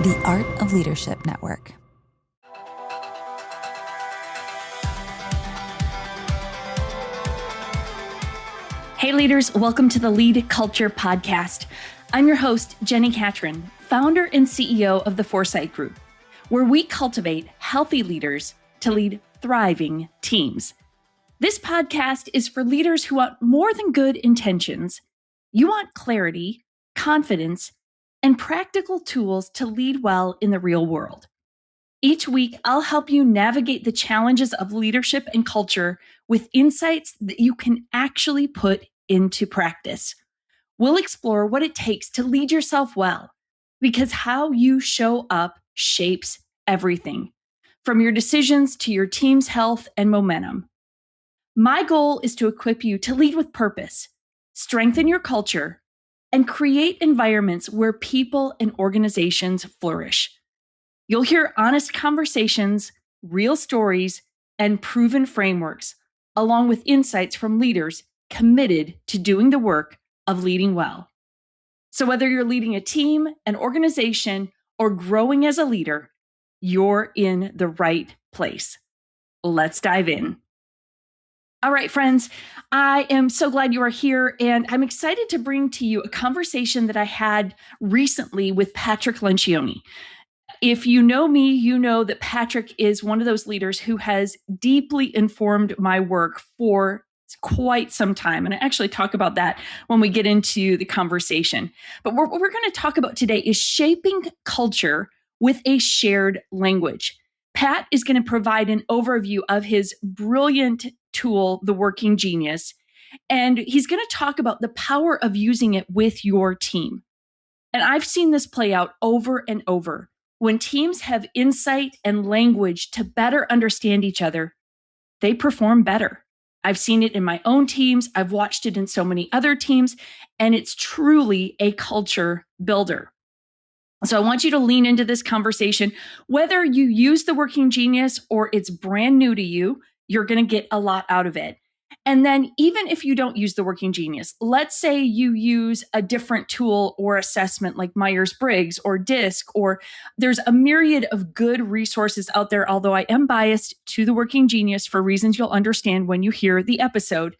The Art of Leadership Network. Hey leaders, welcome to the Lead Culture Podcast. I'm your host, Jenny Catron, founder and CEO of the Foresight Group, where we cultivate healthy leaders to lead thriving teams. This podcast is for leaders who want more than good intentions. You want clarity, confidence, and practical tools to lead well in the real world. Each week, I'll help you navigate the challenges of leadership and culture with insights that you can actually put into practice. We'll explore what it takes to lead yourself well, because how you show up shapes everything, from your decisions to your team's health and momentum. My goal is to equip you to lead with purpose, strengthen your culture, and create environments where people and organizations flourish. You'll hear honest conversations, real stories, and proven frameworks, along with insights from leaders committed to doing the work of leading well. So whether you're leading a team, an organization, or growing as a leader, you're in the right place. Let's dive in. All right, friends, I am so glad you are here, and I'm excited to bring to you a conversation that I had recently with Patrick Lencioni. If you know me, you know that Patrick is one of those leaders who has deeply informed my work for quite some time. And I actually talk about that when we get into the conversation. But what we're going to talk about today is shaping culture with a shared language. Pat is going to provide an overview of his brilliant tool, the Working Genius, and he's going to talk about the power of using it with your team. And I've seen this play out over and over. When teams have insight and language to better understand each other, they perform better. I've seen it in my own teams. I've watched it in so many other teams, and it's truly a culture builder. So I want you to lean into this conversation. Whether you use the Working Genius or it's brand new to you, you're going to get a lot out of it. And then even if you don't use the Working Genius, let's say you use a different tool or assessment like Myers-Briggs or DISC, or there's a myriad of good resources out there, although I am biased to the Working Genius for reasons you'll understand when you hear the episode.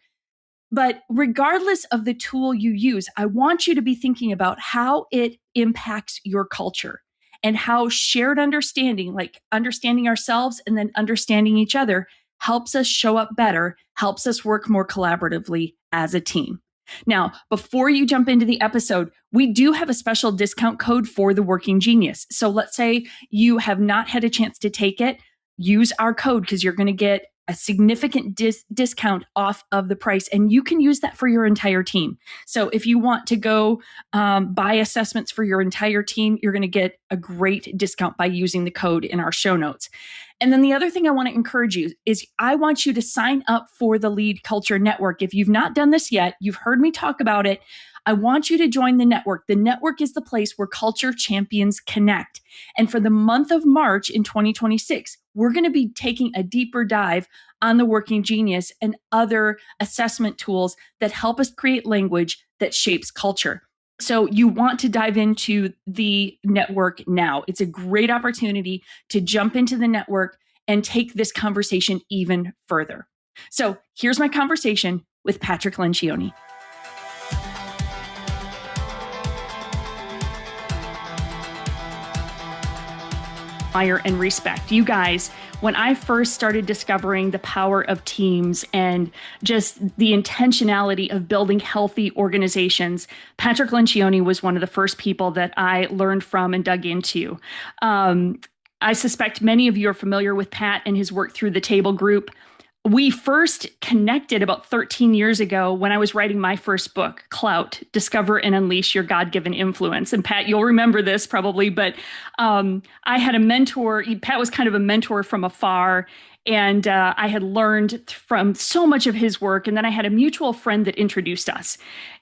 But regardless of the tool you use, I want you to be thinking about how it impacts your culture and how shared understanding, like understanding ourselves and then understanding each other, helps us show up better, helps us work more collaboratively as a team. Now, before you jump into the episode, we do have a special discount code for the Working Genius. So let's say you have not had a chance to take it, use our code because you're going to get a significant discount off of the price, and you can use that for your entire team. So if you want to go buy assessments for your entire team, you're going to get a great discount by using the code in our show notes. And then the other thing I want to encourage you is I want you to sign up for the Lead Culture Network. If you've not done this yet, you've heard me talk about it. I want you to join the network. The network is the place where culture champions connect. And for the month of March in 2026, we're going to be taking a deeper dive on the Working Genius and other assessment tools that help us create language that shapes culture. So you want to dive into the network now. It's a great opportunity to jump into the network and take this conversation even further. So here's my conversation with Patrick Lencioni. Admire and respect. You guys, when I first started discovering the power of teams and just the intentionality of building healthy organizations, Patrick Lencioni was one of the first people that I learned from and dug into. I suspect many of you are familiar with Pat and his work through the Table Group. We first connected about 13 years ago when I was writing my first book, Clout, Discover and Unleash Your God-Given Influence. And Pat, you'll remember this probably, but I had a mentor. Pat was kind of a mentor from afar. And I had learned from so much of his work. And then I had a mutual friend that introduced us.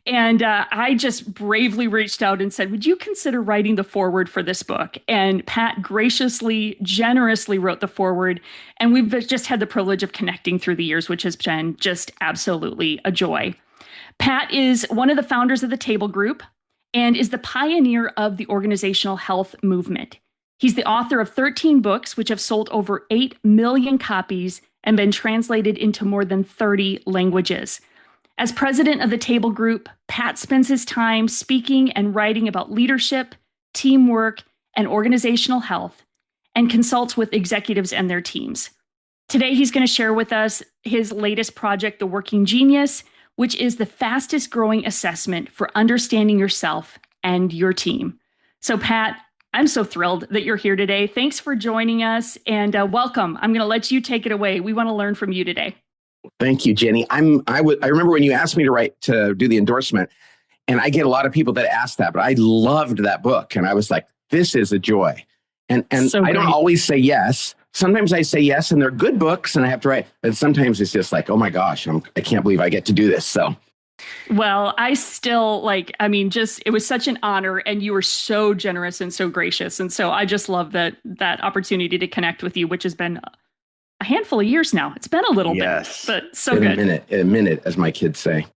And I just bravely reached out and said, would you consider writing the foreword for this book? And Pat graciously, generously wrote the foreword. And we've just had the privilege of connecting through the years, which has been just absolutely a joy. Pat is one of the founders of the Table Group and is the pioneer of the organizational health movement. He's the author of 13 books, which have sold over 8 million copies and been translated into more than 30 languages. As president of the Table Group, Pat spends his time speaking and writing about leadership, teamwork, and organizational health, and consults with executives and their teams. Today, he's going to share with us his latest project, The Working Genius, which is the fastest growing assessment for understanding yourself and your team. So, Pat, I'm so thrilled that you're here today. Thanks for joining us and welcome. I'm going to let you take it away. We want to learn from you today. Thank you, Jenny. I remember when you asked me to do the endorsement, and I get a lot of people that ask that, but I loved that book. And I was like, this is a joy. And so I don't always say yes. Sometimes I say yes, and they're good books, and I have to write. And sometimes it's just like, oh my gosh, I can't believe I get to do this. So, well, I still it was such an honor, and you were so generous and so gracious. And so I just love that opportunity to connect with you, which has been a handful of years now. It's been a little bit, but so good. A minute, as my kids say.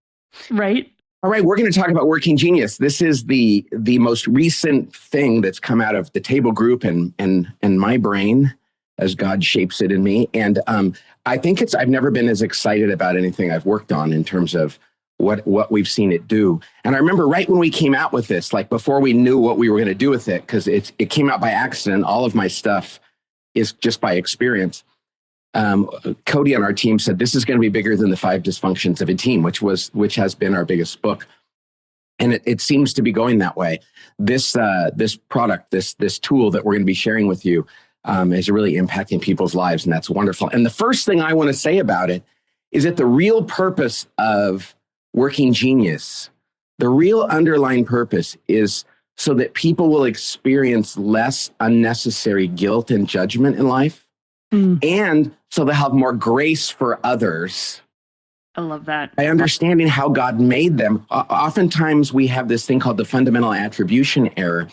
Right. All right, we're going to talk about Working Genius. This is the most recent thing that's come out of the Table Group and my brain as God shapes it in me. And I think I've never been as excited about anything I've worked on in terms of what we've seen it do. And I remember right when we came out with this, like before we knew what we were going to do with it, because it came out by accident. All of my stuff is just by experience. Cody on our team said, this is going to be bigger than the Five Dysfunctions of a Team, which has been our biggest book. And it seems to be going that way. This product, this tool that we're going to be sharing with you is really impacting people's lives. And that's wonderful. And the first thing I want to say about it is that the real purpose of Working Genius, the real underlying purpose is so that people will experience less unnecessary guilt and judgment in life. And so they'll have more grace for others. I love that. By understanding how God made them. Oftentimes we have this thing called the fundamental attribution error,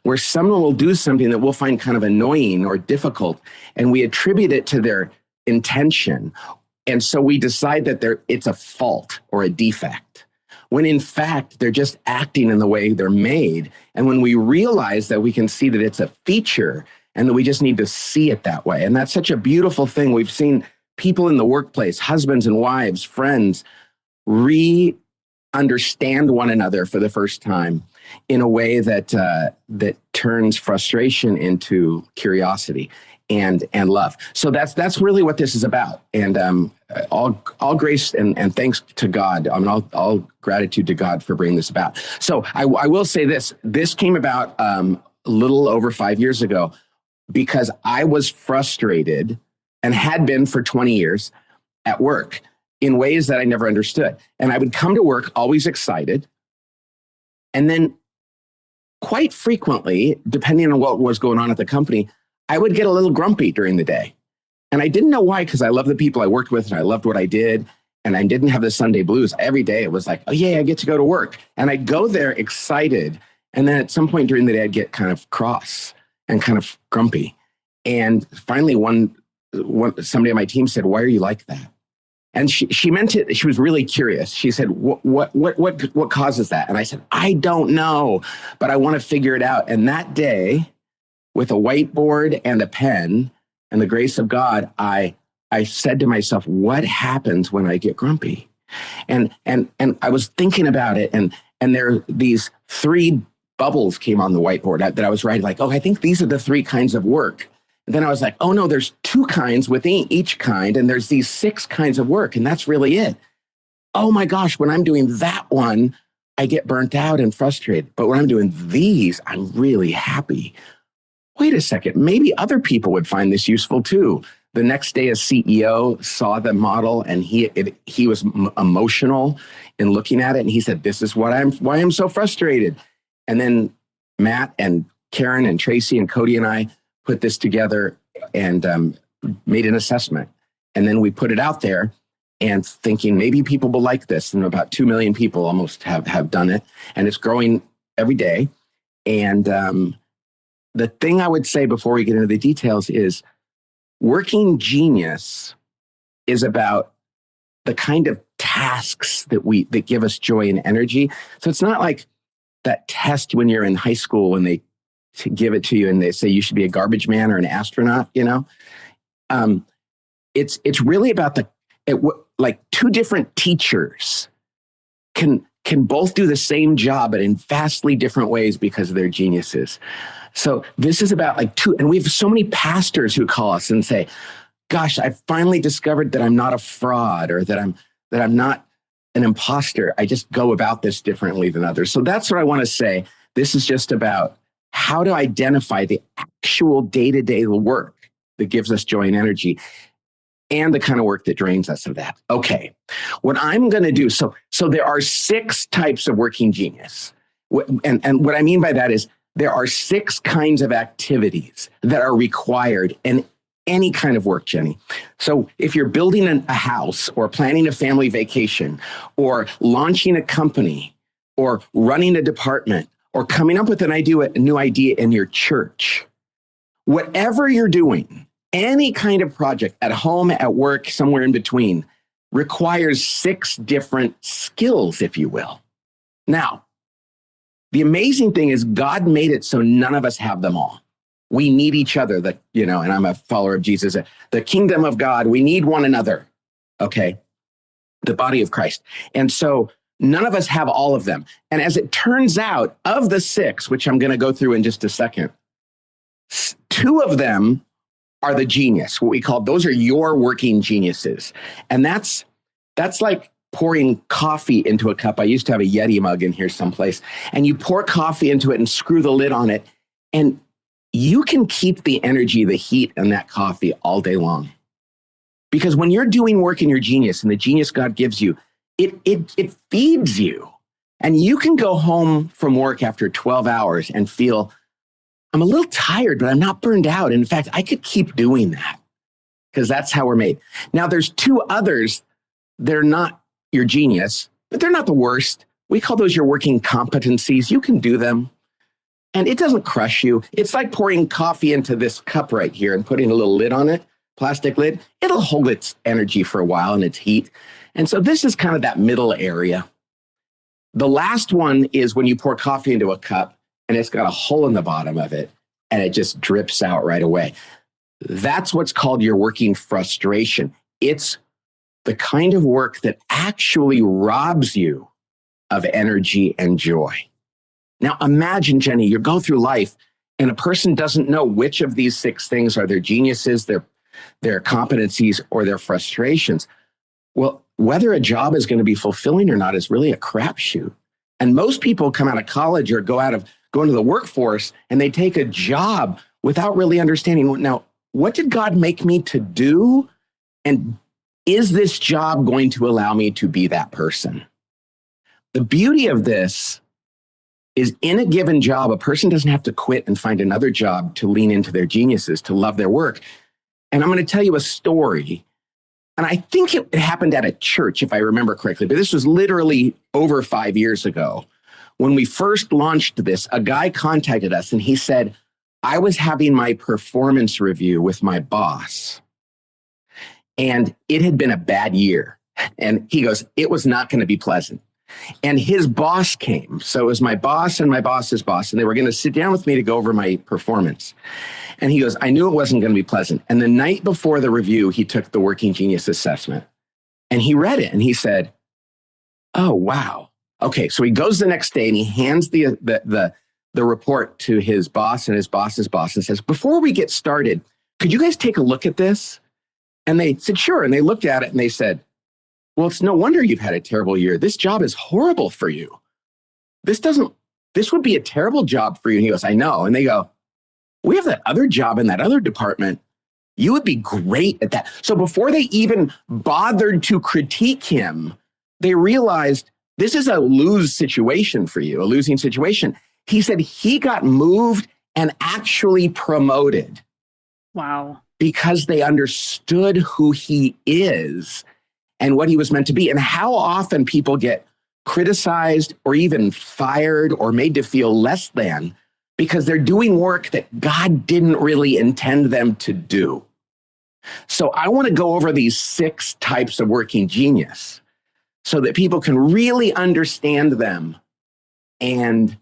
where someone will do something that we'll find kind of annoying or difficult, and we attribute it to their intention. And so we decide that it's a fault or a defect, when in fact, they're just acting in the way they're made. And when we realize that, we can see that it's a feature, and that we just need to see it that way. And that's such a beautiful thing. We've seen people in the workplace, husbands and wives, friends, understand one another for the first time in a way that turns frustration into curiosity and love. So that's really what this is about. And all grace and thanks to God. I mean, all gratitude to God for bringing this about. So I will say this. This came about a little over 5 years ago, because I was frustrated and had been for 20 years at work in ways that I never understood. And I would come to work always excited. And then quite frequently, depending on what was going on at the company, I would get a little grumpy during the day. And I didn't know why, because I loved the people I worked with and I loved what I did. And I didn't have the Sunday blues. Every day it was like, oh yeah, I get to go to work. And I'd go there excited. And then at some point during the day, I'd get kind of cross and kind of grumpy. And finally, somebody on my team said, why are you like that? And she meant it. She was really curious. She said, what causes that? And I said, I don't know, but I want to figure it out. And that day, with a whiteboard and a pen and the grace of God, I said to myself, what happens when I get grumpy? And I was thinking about it, and there are these 3 bubbles came on the whiteboard that I was writing, like, oh, I think these are the 3 kinds of work. And then I was like, oh no, there's 2 kinds within each kind, and there's these 6 kinds of work, and that's really it. Oh my gosh, when I'm doing that one, I get burnt out and frustrated. But when I'm doing these, I'm really happy. Wait a second, maybe other people would find this useful too. The next day, a CEO saw the model, and he was emotional in looking at it, and he said, this is why I'm so frustrated. And then Matt and Karen and Tracy and Cody and I put this together and made an assessment. And then we put it out there and thinking maybe people will like this. And about 2 million people almost have done it. And it's growing every day. And the thing I would say before we get into the details is Working Genius is about the kind of tasks that give us joy and energy. So it's not like that test when you're in high school when they to give it to you and they say you should be a garbage man or an astronaut, it's really about like two different teachers can both do the same job, but in vastly different ways because of their geniuses. So this is about like two, and we have so many pastors who call us and say, gosh, I finally discovered that I'm not a fraud or that I'm not an imposter. I just go about this differently than others. So that's what I want to say. This is just about how to identify the actual day-to-day work that gives us joy and energy and the kind of work that drains us of that. Okay, what I'm going to do, so there are 6 types of working genius. And what I mean by that is there are 6 kinds of activities that are required in any kind of work, Jenny. So if you're building a house or planning a family vacation or launching a company or running a department or coming up with a new idea in your church, whatever you're doing, any kind of project at home, at work, somewhere in between, requires 6 different skills, if you will. Now, the amazing thing is God made it so none of us have them all. We need each other, and I'm a follower of Jesus, the kingdom of God, we need one another, okay? The body of Christ. And so none of us have all of them. And as it turns out, of the 6, which I'm going to go through in just a second, 2 of them are the genius, what we call, those are your working geniuses. And that's like pouring coffee into a cup. I used to have a Yeti mug in here someplace, and you pour coffee into it and screw the lid on it, and you can keep the energy, the heat in that coffee all day long. Because when you're doing work in your genius and the genius God gives you, it feeds you. And you can go home from work after 12 hours and feel, I'm a little tired, but I'm not burned out. And in fact, I could keep doing that because that's how we're made. Now, there's 2 others. They're not your genius, but they're not the worst. We call those your working competencies. You can do them. And it doesn't crush you. It's like pouring coffee into this cup right here and putting a little lid on it, plastic lid. It'll hold its energy for a while and its heat. And so this is kind of that middle area. The last one is when you pour coffee into a cup and it's got a hole in the bottom of it and it just drips out right away. That's what's called your working frustration. It's the kind of work that actually robs you of energy and joy. Now, imagine, Jenny, you go through life and a person doesn't know which of these 6 things are their geniuses, their competencies, or their frustrations. Well, whether a job is going to be fulfilling or not is really a crapshoot. And most people come out of college or go into the workforce and they take a job without really understanding, now, what did God make me to do? And is this job going to allow me to be that person? The beauty of this is in a given job, a person doesn't have to quit and find another job to lean into their geniuses, to love their work. And I'm going to tell you a story. And I think it happened at a church, if I remember correctly, but this was literally over 5 years ago. When we first launched this, a guy contacted us and he said, I was having my performance review with my boss and it had been a bad year. And he goes, it was not going to be pleasant. And his boss came. So it was my boss and my boss's boss, and they were going to sit down with me to go over my performance. And he goes, I knew it wasn't going to be pleasant. And the night before the review, he took the Working Genius assessment and he read it and he said, oh, wow. Okay. So he goes the next day and he hands the report to his boss and his boss's boss and says, before we get started, could you guys take a look at this? And they said, sure. And they looked at it and they said, well, it's no wonder you've had a terrible year. This job is horrible for you. This would be a terrible job for you. And he goes, I know. And they go, we have that other job in that other department. You would be great at that. So before they even bothered to critique him, they realized this is a lose situation for you, a losing situation. He said he got moved and actually promoted. Wow. Because they understood who he is and what he was meant to be, and how often people get criticized or even fired or made to feel less than because they're doing work that God didn't really intend them to do. So I want to go over these 6 types of working genius so that people can really understand them and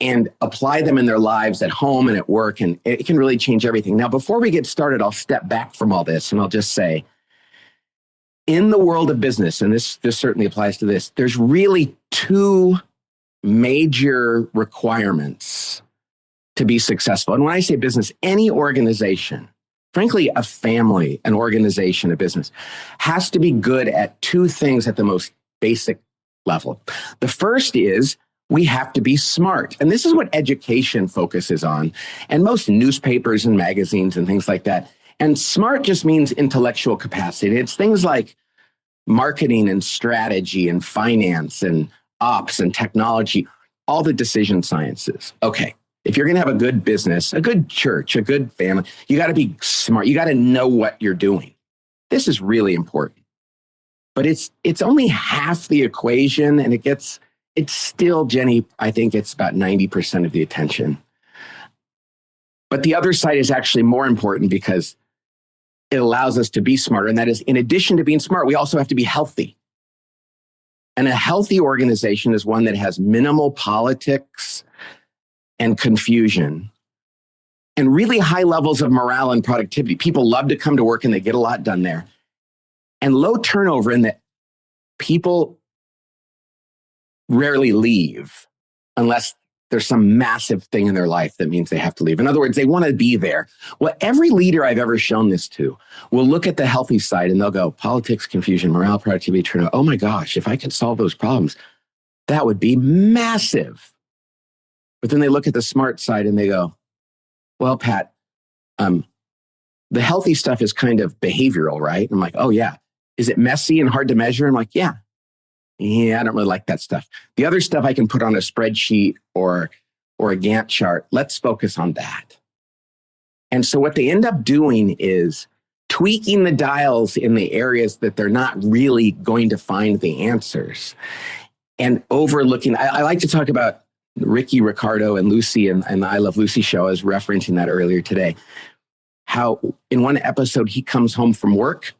and apply them in their lives at home and at work. And it can really change everything. Now, before we get started, I'll step back from all this and I'll just say, in the world of business, and this certainly applies to this, there's really two major requirements to be successful. And when I say business, any organization, frankly, a family, an organization, a business, has to be good at two things at the most basic level. The first is we have to be smart. And this is what education focuses on, and most newspapers and magazines and things like that. And smart just means intellectual capacity. It's things like marketing and strategy and finance and ops and technology, all the decision sciences. Okay, if you're going to have a good business, a good church, a good family, you got to be smart. You got to know what you're doing. This is really important. But it's only half the equation, and it's still, Jenny, I think it's about 90% of the attention. But the other side is actually more important because it allows us to be smarter. And that is, in addition to being smart, we also have to be healthy. And a healthy organization is one that has minimal politics and confusion and really high levels of morale and productivity. People love to come to work and they get a lot done there. And low turnover in that people rarely leave unless there's some massive thing in their life that means they have to leave. In other words, they want to be there. Well, every leader I've ever shown this to will look at the healthy side and they'll go, politics, confusion, morale, productivity, turnover. Oh my gosh, if I could solve those problems, that would be massive. But then they look at the smart side and they go, well, Pat, the healthy stuff is kind of behavioral, right? I'm like, oh yeah. Is it messy and hard to measure? I'm like, yeah, I don't really like that stuff. The other stuff I can put on a spreadsheet or a Gantt chart. Let's focus on that. And so what they end up doing is tweaking the dials in the areas that they're not really going to find the answers and overlooking. I like to talk about Ricky, Ricardo, and Lucy and the I Love Lucy show. I was referencing that earlier today. How in one episode, he comes home from work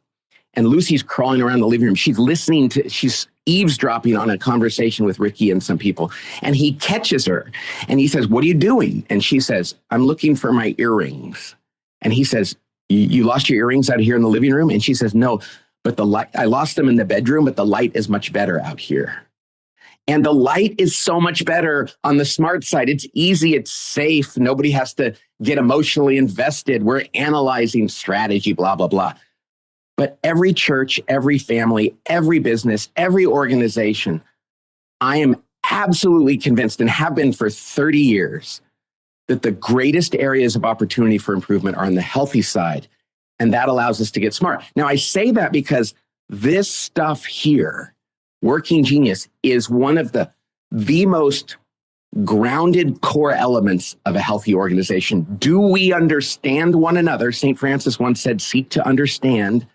and Lucy's crawling around the living room. She's eavesdropping on a conversation with Ricky and some people. And he catches her and he says, what are you doing? And she says, I'm looking for my earrings. And he says, you lost your earrings out here in the living room? And she says, no, but the light, I lost them in the bedroom, but the light is much better out here. And the light is so much better on the smart side. It's easy. It's safe. Nobody has to get emotionally invested. We're analyzing strategy, blah, blah, blah. But every church, every family, every business, every organization, I am absolutely convinced and have been for 30 years that the greatest areas of opportunity for improvement are on the healthy side. And that allows us to get smart. Now, I say that because this stuff here, Working Genius, is one of the most grounded core elements of a healthy organization. Do we understand one another? St. Francis once said, seek to understand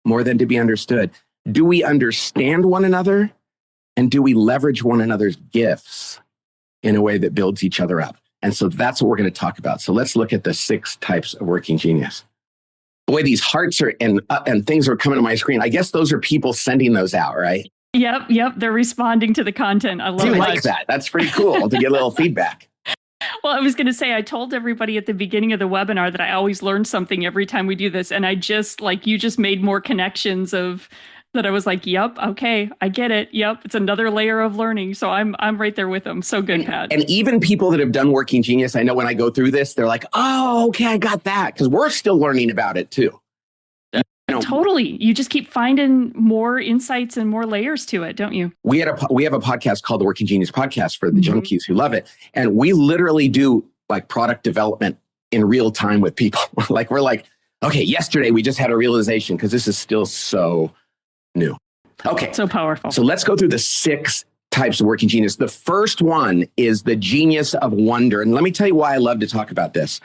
more than to be understood. Do we understand one another? And do we leverage one another's gifts in a way that builds each other up? And so that's what we're going to talk about. So let's look at the 6 types of working genius. Boy, these hearts are and things are coming to my screen. I guess those are people sending those out, right? Yep. They're responding to the content. I love it. I like that. That's pretty cool to get a little feedback. Well, I was going to say, I told everybody at the beginning of the webinar that I always learn something every time we do this. And I just, like, you just made more connections of that. I was like, yep, okay, I get it. Yep, it's another layer of learning. So I'm right there with them. So good, Pat. And even people that have done Working Genius, I know when I go through this, they're like, oh, okay, I got that. Because we're still learning about it too. Totally. You just keep finding more insights and more layers to it, don't you? We have a podcast called the Working Genius Podcast for the junkies who love it. And we literally do like product development in real time with people. Like we're like, okay, yesterday we just had a realization because this is still so new. Okay. So powerful. So let's go through the 6 types of working genius. The first one is the genius of wonder. And let me tell you why I love to talk about this.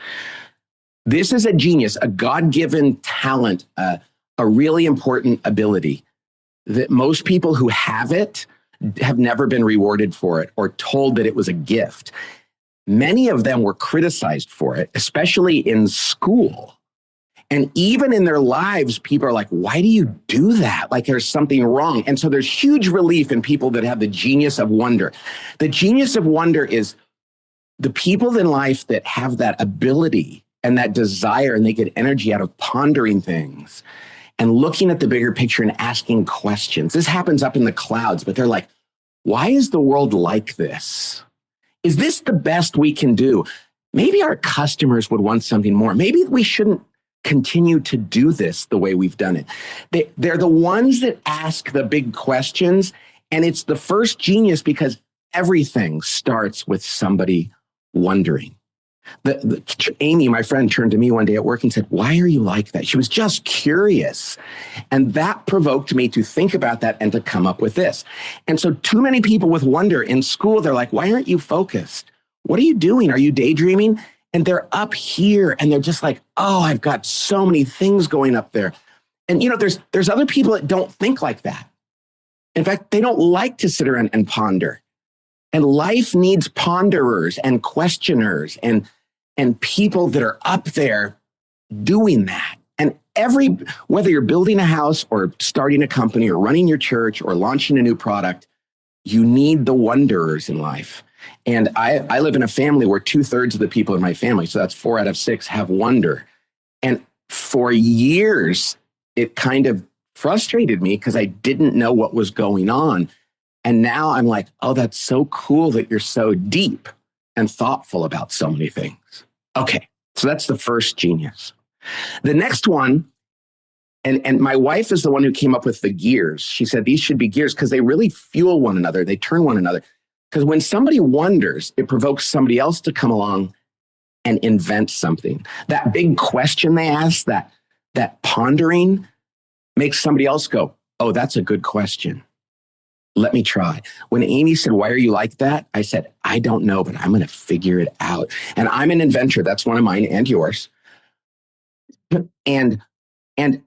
This is a genius, a God-given talent, a really important ability that most people who have it have never been rewarded for it or told that it was a gift. Many of them were criticized for it, especially in school. And even in their lives, people are like, why do you do that? Like there's something wrong. And so there's huge relief in people that have the genius of wonder. The genius of wonder is the people in life that have that ability and that desire, and they get energy out of pondering things and looking at the bigger picture and asking questions. This happens up in the clouds, but they're like, why is the world like this? Is this the best we can do? Maybe our customers would want something more. Maybe we shouldn't continue to do this the way we've done it. They're the ones that ask the big questions, and it's the first genius because everything starts with somebody wondering. Amy, my friend, turned to me one day at work and said, why are you like that? She was just curious. And that provoked me to think about that and to come up with this. And so too many people with wonder in school, they're like, why aren't you focused? What are you doing? Are you daydreaming? And they're up here and they're just like, oh, I've got so many things going up there. And there's other people that don't think like that. In fact, they don't like to sit around and ponder. And life needs ponderers and questioners and people that are up there doing that. And whether you're building a house or starting a company or running your church or launching a new product, you need the wonderers in life. And I live in a family where 2/3 of the people in my family, so that's 4 out of 6, have wonder. And for years, it kind of frustrated me because I didn't know what was going on. And now I'm like, oh, that's so cool that you're so deep and thoughtful about so many things. Okay, so that's the first genius. The next one, and my wife is the one who came up with the gears. She said these should be gears because they really fuel one another. They turn one another. Because when somebody wonders, it provokes somebody else to come along and invent something. That big question they ask, that pondering, makes somebody else go, oh, that's a good question. Let me try. When Amy said, why are you like that? I said, I don't know, but I'm going to figure it out. And I'm an inventor. That's one of mine and yours. And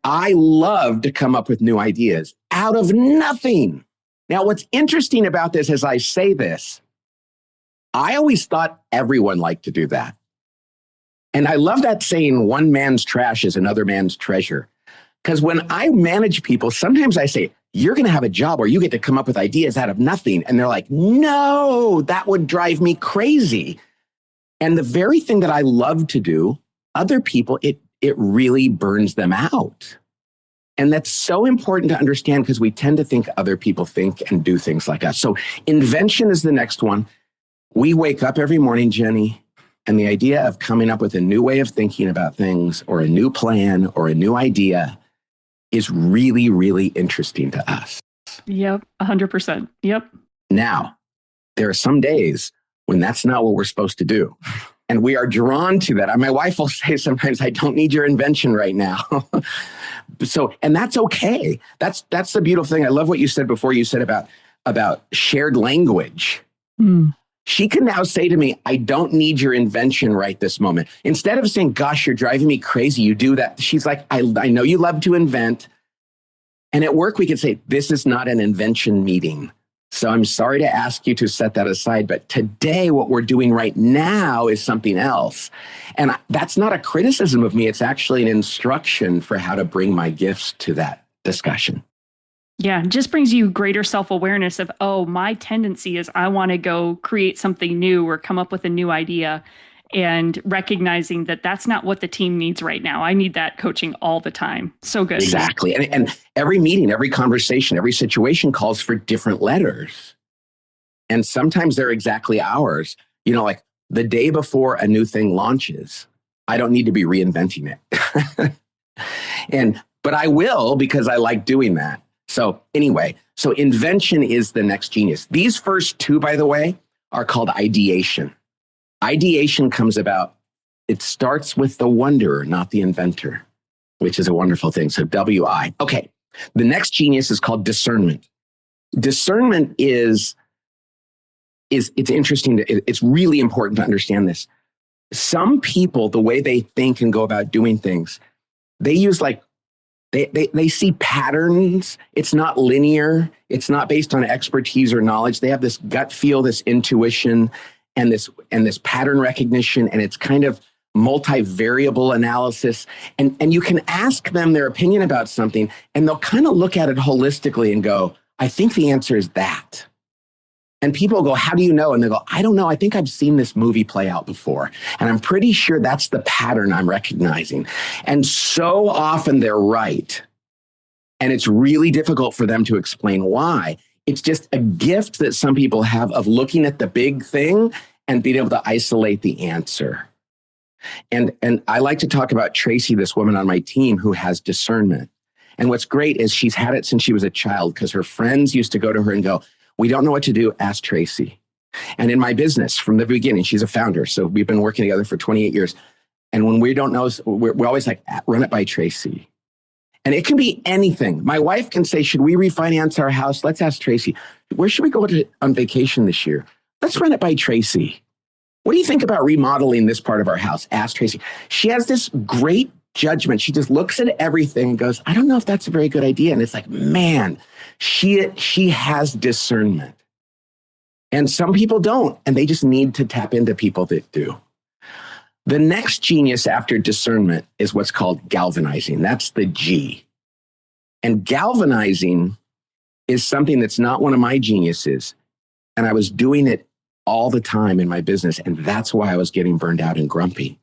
I love to come up with new ideas out of nothing. Now, what's interesting about this as I say this, I always thought everyone liked to do that. And I love that saying, one man's trash is another man's treasure. Because when I manage people, sometimes I say, you're going to have a job where you get to come up with ideas out of nothing. And they're like, no, that would drive me crazy. And the very thing that I love to do, other people, it really burns them out. And that's so important to understand because we tend to think other people think and do things like us. So invention is the next one. We wake up every morning, Jenny, and the idea of coming up with a new way of thinking about things or a new plan or a new idea is really, really interesting to us. Yep, 100%. Yep. Now, there are some days when that's not what we're supposed to do. And we are drawn to that. My wife will say sometimes, I don't need your invention right now. And that's okay. That's the beautiful thing. I love what you said before. You said about shared language. Mm. She can now say to me, I don't need your invention right this moment. Instead of saying, gosh, you're driving me crazy, you do that. She's like, I know you love to invent. And at work, we can say, this is not an invention meeting. So I'm sorry to ask you to set that aside. But today, what we're doing right now is something else. And that's not a criticism of me. It's actually an instruction for how to bring my gifts to that discussion. Yeah, it just brings you greater self-awareness of, oh, my tendency is I want to go create something new or come up with a new idea, and recognizing that that's not what the team needs right now. I need that coaching all the time. So good. Exactly. And every meeting, every conversation, every situation calls for different letters. And sometimes they're exactly ours. Like the day before a new thing launches, I don't need to be reinventing it. But I will because I like doing that. So anyway, invention is the next genius. These first two, by the way, are called ideation. Ideation comes about, it starts with the wonderer, not the inventor, which is a wonderful thing. So WI. Okay, the next genius is called discernment. Discernment it's interesting. It's really important to understand this. Some people, the way they think and go about doing things, they use They see patterns. It's not linear. It's not based on expertise or knowledge. They have this gut feel, this intuition, and this pattern recognition, and it's kind of multivariable analysis. And you can ask them their opinion about something, and they'll kind of look at it holistically and go, I think the answer is that. And people go, how do you know? And they go, I don't know. I think I've seen this movie play out before. And I'm pretty sure that's the pattern I'm recognizing. And so often they're right. And it's really difficult for them to explain why. It's just a gift that some people have of looking at the big thing and being able to isolate the answer. And I like to talk about Tracy, this woman on my team who has discernment. And what's great is she's had it since she was a child because her friends used to go to her and go, we don't know what to do, ask Tracy. And in my business from the beginning, she's a founder. So we've been working together for 28 years. And when we don't know, we're always like, run it by Tracy. And it can be anything. My wife can say, should we refinance our house? Let's ask Tracy. Where should we go on vacation this year? Let's run it by Tracy. What do you think about remodeling this part of our house? Ask Tracy. She has this great judgment. She just looks at everything and goes, I don't know if that's a very good idea. And it's like, man, she has discernment. And some people don't, and they just need to tap into people that do. The next genius after discernment is what's called galvanizing. That's the G. And galvanizing is something that's not one of my geniuses. And I was doing it all the time in my business. And that's why I was getting burned out and grumpy.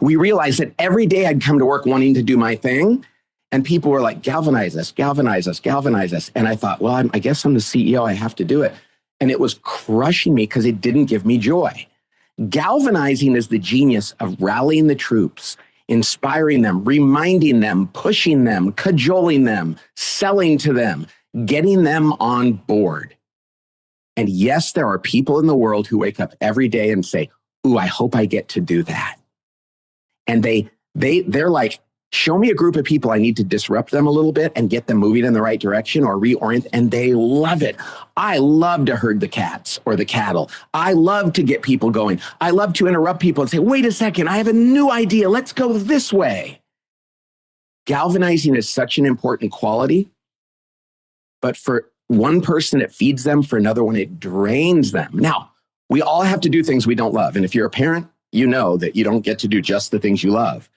We realized that every day I'd come to work wanting to do my thing. And people were like, galvanize us, galvanize us, galvanize us. And I thought, well, I guess I'm the CEO. I have to do it. And it was crushing me because it didn't give me joy. Galvanizing is the genius of rallying the troops, inspiring them, reminding them, pushing them, cajoling them, selling to them, getting them on board. And yes, there are people in the world who wake up every day and say, ooh, I hope I get to do that. And they're like, show me a group of people I need to disrupt them a little bit and get them moving in the right direction or reorient. And they love it. I love to herd the cats or the cattle. I love to get people going. I love to interrupt people and say, wait a second, I have a new idea. Let's go this way. Galvanizing is such an important quality, but for one person, it feeds them. For another one, it drains them. Now, we all have to do things we don't love. And if you're a parent, you know that you don't get to do just the things you love.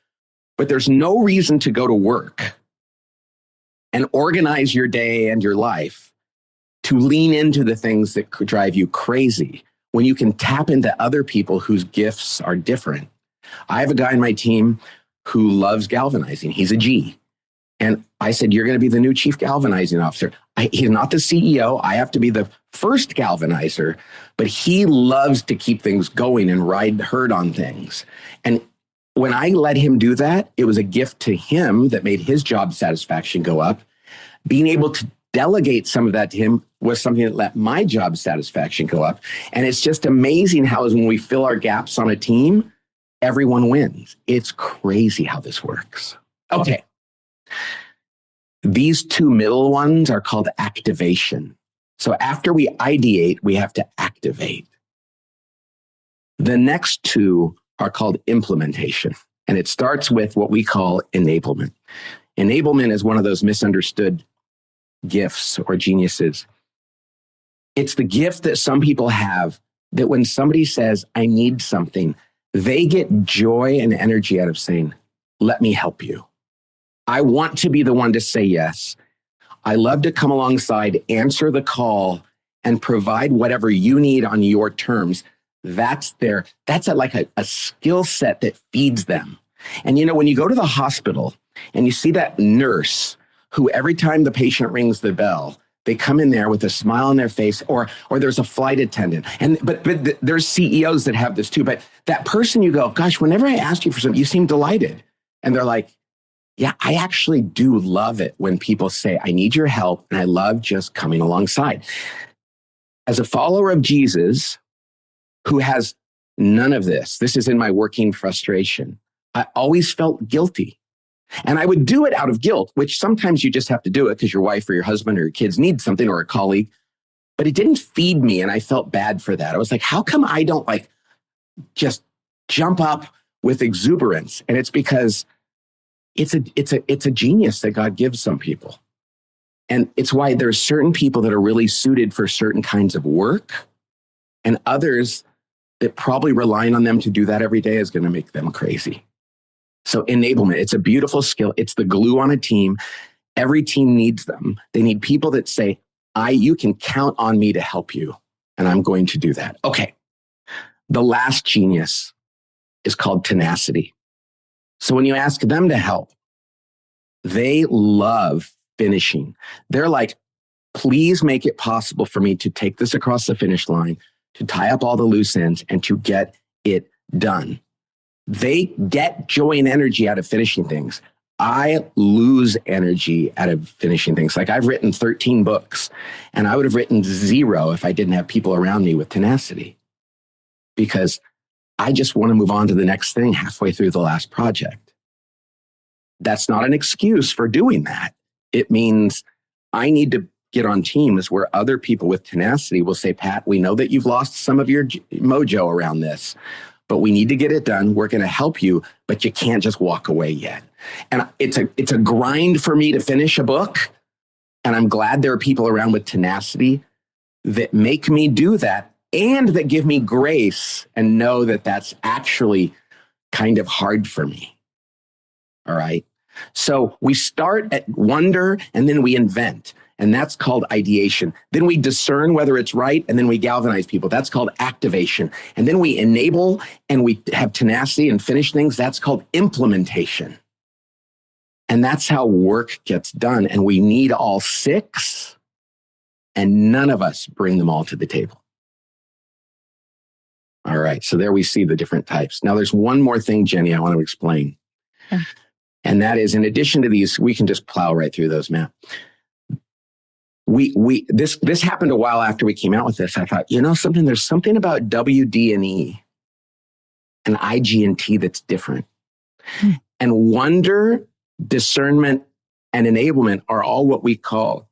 But there's no reason to go to work and organize your day and your life to lean into the things that could drive you crazy when you can tap into other people whose gifts are different. I have a guy in my team who loves galvanizing. He's a G. And I said, you're going to be the new chief galvanizing officer. He's not the CEO. I have to be the first galvanizer, but he loves to keep things going and ride herd on things. And when I let him do that, it was a gift to him that made his job satisfaction go up. Being able to delegate some of that to him was something that let my job satisfaction go up. And it's just amazing how when we fill our gaps on a team, everyone wins. It's crazy how this works. Okay. These two middle ones are called activation. So after we ideate, we have to activate. The next two are called implementation. And it starts with what we call enablement. Enablement is one of those misunderstood gifts or geniuses. It's the gift that some people have that when somebody says, I need something, they get joy and energy out of saying, let me help you. I want to be the one to say yes. I love to come alongside, answer the call, and provide whatever you need on your terms. That's a skill set that feeds them. And when you go to the hospital and you see that nurse who every time the patient rings the bell, they come in there with a smile on their face, or there's a flight attendant. But there's CEOs that have this too. But that person you go, gosh, whenever I asked you for something, you seem delighted. And they're like, yeah, I actually do love it when people say, I need your help. And I love just coming alongside. As a follower of Jesus, who has none of this is in my working frustration. I always felt guilty. And I would do it out of guilt, which sometimes you just have to do it because your wife or your husband or your kids need something or a colleague. But it didn't feed me. And I felt bad for that. I was like, how come I don't just jump up with exuberance? And it's because it's a genius that God gives some people. And it's why there's certain people that are really suited for certain kinds of work, and others that probably relying on them to do that every day is going to make them crazy. So enablement, it's a beautiful skill. It's the glue on a team. Every team needs them. They need people that say, you can count on me to help you. and I'm going to do that. Okay. The last genius is called tenacity. So when you ask them to help, they love finishing. They're like, please make it possible for me to take this across the finish line, to tie up all the loose ends, and to get it done. They get joy and energy out of finishing things. I lose energy out of finishing things. Like I've written 13 books, and I would have written 0 if I didn't have people around me with tenacity, because I just want to move on to the next thing halfway through the last project. That's not an excuse for doing that. It means I need to get on teams where other people with tenacity will say, Pat, we know that you've lost some of your mojo around this, but we need to get it done. We're going to help you, but you can't just walk away yet. And it's a grind for me to finish a book. And I'm glad there are people around with tenacity that make me do that and that give me grace and know that that's actually kind of hard for me. All right. So we start at wonder and then we invent. And that's called ideation. Then we discern whether it's right, and then we galvanize people. That's called activation. And then we enable and we have tenacity and finish things. That's called implementation. And that's how work gets done. And we need all 6, and none of us bring them all to the table. All right, so there we see the different types. Now there's one more thing, Jenny, I want to explain. Yeah. And that is, in addition to these, we can just plow right through those, Matt. This happened a while after we came out with this. I thought, there's something about WD&E and IG&T that's different. And wonder, discernment, and enablement are all what we call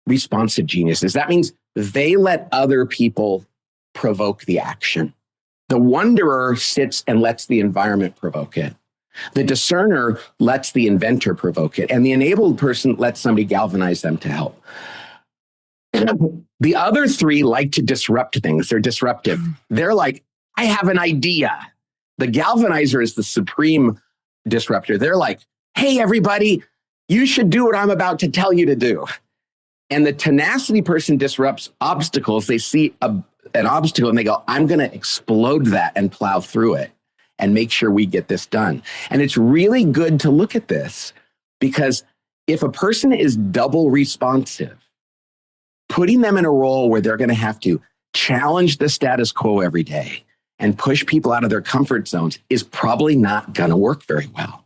responsive geniuses. That means they let other people provoke the action. The wonderer sits and lets the environment provoke it. The discerner lets the inventor provoke it. And the enabled person lets somebody galvanize them to help. The other 3 like to disrupt things. They're disruptive. They're like, I have an idea. The galvanizer is the supreme disruptor. They're like, hey, everybody, you should do what I'm about to tell you to do. And the tenacity person disrupts obstacles. They see an obstacle and they go, I'm going to explode that and plow through it and make sure we get this done. And it's really good to look at this, because if a person is double responsive, putting them in a role where they're going to have to challenge the status quo every day and push people out of their comfort zones is probably not going to work very well.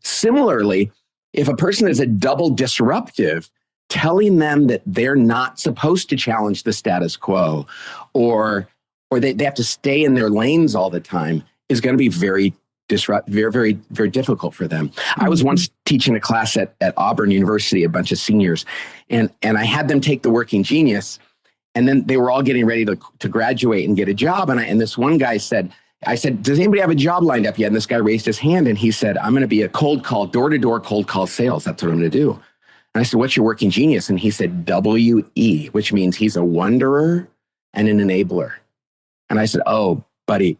Similarly, if a person is a double disruptive, telling them that they're not supposed to challenge the status quo or they have to stay in their lanes all the time is going to be very very, very difficult for them. I was once teaching a class at Auburn University, a bunch of seniors, and I had them take the Working Genius, and then they were all getting ready to graduate and get a job. And this one guy said, I said, does anybody have a job lined up yet? And this guy raised his hand and he said, I'm going to be a cold call, door-to-door cold call sales. That's what I'm going to do. And I said, what's your Working Genius? And he said, WE, which means he's a wonderer and an enabler. And I said, oh, buddy,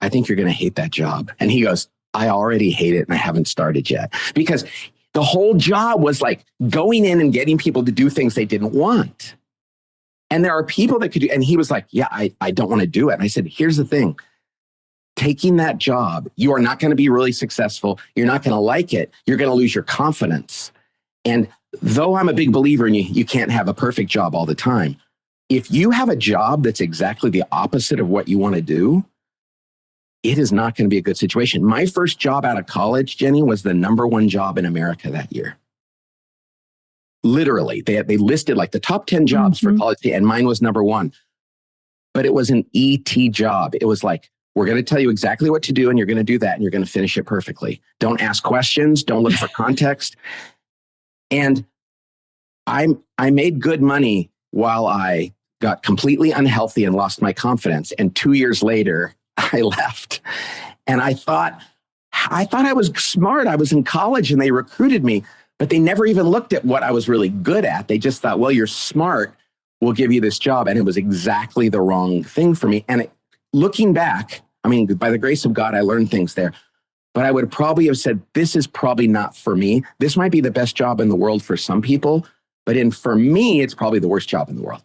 I think you're going to hate that job. And he goes, I already hate it and I haven't started yet. Because the whole job was like going in and getting people to do things they didn't want. And there are people that could do, and he was like, yeah, I don't want to do it. And I said, here's the thing. Taking that job, you are not going to be really successful. You're not going to like it. You're going to lose your confidence. And though I'm a big believer in you can't have a perfect job all the time. If you have a job that's exactly the opposite of what you want to do, it is not going to be a good situation. My first job out of college, Jenny, was the #1 job in America that year. Literally, they listed like the top 10 jobs for college, and mine was #1. But it was an ET job. It was like, we're going to tell you exactly what to do, and you're going to do that, and you're going to finish it perfectly. Don't ask questions. Don't look for context. And I made good money while I got completely unhealthy and lost my confidence. And 2 years later, I left. And I thought I was smart. I was in college and they recruited me, but they never even looked at what I was really good at. They just thought, well, you're smart. We'll give you this job. And it was exactly the wrong thing for me. And looking back, I mean, by the grace of God, I learned things there. But I would probably have said, this is probably not for me. This might be the best job in the world for some people, but for me, it's probably the worst job in the world.